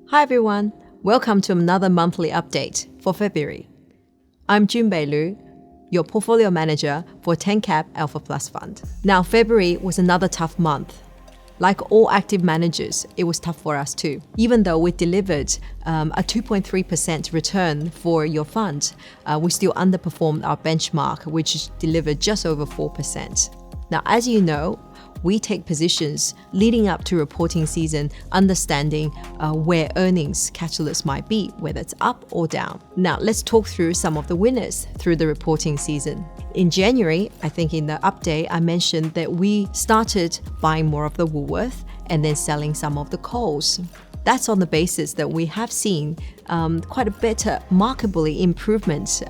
Hi everyone, welcome to another monthly update for February. I'm Jim Bei Lu, your portfolio manager for 10-Cap Alpha Plus Fund. Now, February was another tough month. Like all active managers, it was tough for us too. Even though we delivered a 2.3% return for your fund, we still underperformed our benchmark, which delivered just over 4%. Now, as you know, we take positions leading up to reporting season, understanding where earnings catalysts might be, whether it's up or down. Now, let's talk through some of the winners through the reporting season. In January, I think in the update, I mentioned that we started buying more of the Woolworth and then selling some of the Coles. That's on the basis that we have seen quite a better, markedly improvement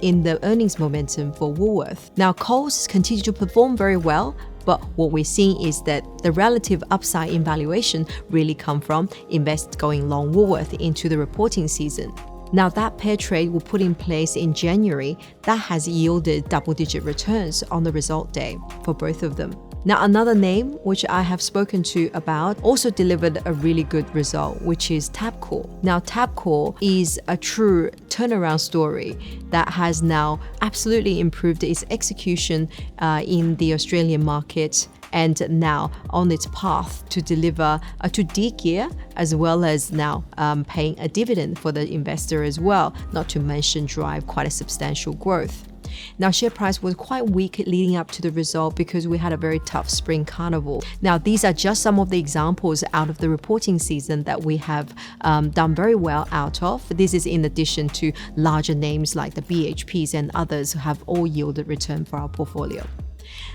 in the earnings momentum for Woolworth. Now, Coles continue to perform very well, but what we're seeing is that the relative upside in valuation really come from investors going long Woolworth into the reporting season. Now, that pair trade we put in place in January, that has yielded double-digit returns on the result day for both of them. Now, another name which I have spoken to about also delivered a really good result, which is Tabcorp. Now, Tabcorp is a true turnaround story that has now absolutely improved its execution in the Australian market and now on its path to deliver to de-gear as well as now paying a dividend for the investor as well, not to mention drive quite a substantial growth. Now, share price was quite weak leading up to the result because we had a very tough spring carnival. Now, these are just some of the examples out of the reporting season that we have done very well out of. This is in addition to larger names like the BHPs and others who have all yielded return for our portfolio.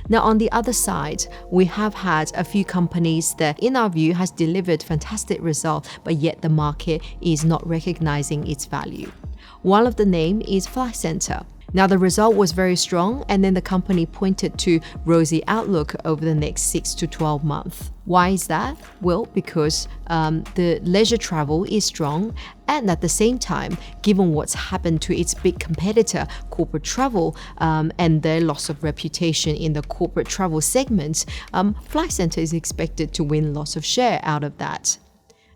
Now, on the other side, we have had a few companies that, in our view, has delivered fantastic results, but yet the market is not recognizing its value. One of the name is Flight Centre. Now, the result was very strong, and then the company pointed to rosy outlook over the next 6 to 12 months. Why is that? Well, because the leisure travel is strong, and at the same time, given what's happened to its big competitor, corporate travel, and their loss of reputation in the corporate travel segment, Flight Centre is expected to win lots of share out of that.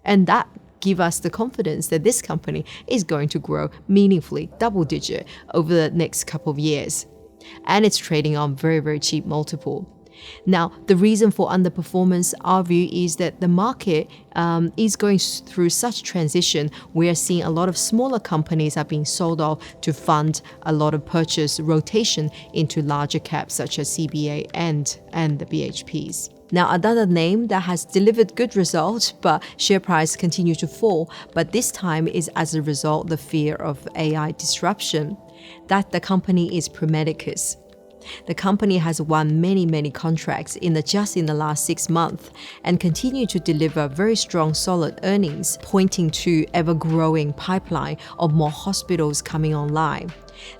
And that give us the confidence that this company is going to grow meaningfully, double-digit, over the next couple of years. And it's trading on very, very cheap multiple. Now, the reason for underperformance, our view is that the market is going through such transition. We are seeing a lot of smaller companies are being sold off to fund a lot of purchase rotation into larger caps such as CBA and the BHPs. Now, another name that has delivered good results, but share price continue to fall, but this time is as a result of the fear of AI disruption, that the company is Pro Medicus. The company has won many contracts just in the last 6 months and continue to deliver very strong, solid earnings, pointing to ever-growing pipeline of more hospitals coming online.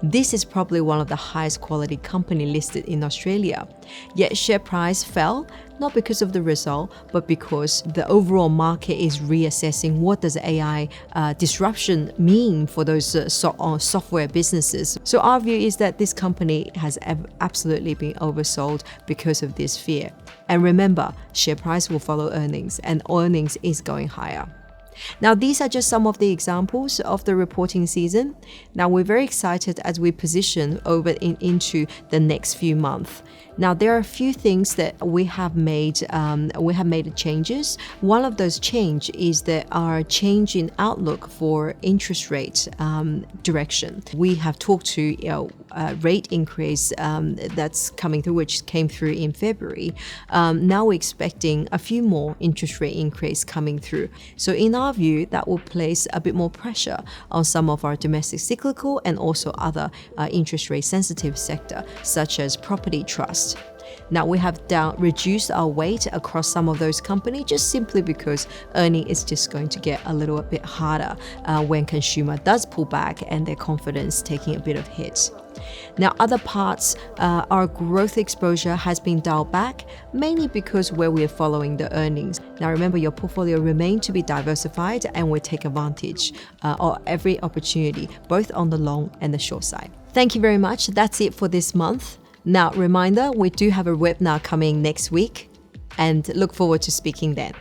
This is probably one of the highest quality company listed in Australia. Yet share price fell, not because of the result, but because the overall market is reassessing what does AI disruption mean for those software businesses. So our view is that this company has absolutely been oversold because of this fear. And remember, share price will follow earnings, and earnings is going higher. Now, these are just some of the examples of the reporting season. Now, we're very excited as we position into the next few months. Now, there are a few things that we have made changes. One of those change is that our change in outlook for interest rate direction. We have talked to rate increase that's coming through, which came through in February. Now we're expecting a few more interest rate increase coming through. So in our view, that will place a bit more pressure on some of our domestic cyclical and also other interest rate sensitive sector, such as property trust. Now, we have reduced our weight across some of those companies just simply because earning is just going to get a little bit harder when consumer does pull back and their confidence taking a bit of hit. Now, other parts, our growth exposure has been dialed back, mainly because where we are following the earnings. Now, remember, your portfolio remains to be diversified and will take advantage of every opportunity, both on the long and the short side. Thank you very much. That's it for this month. Now, reminder, we do have a webinar coming next week and look forward to speaking then.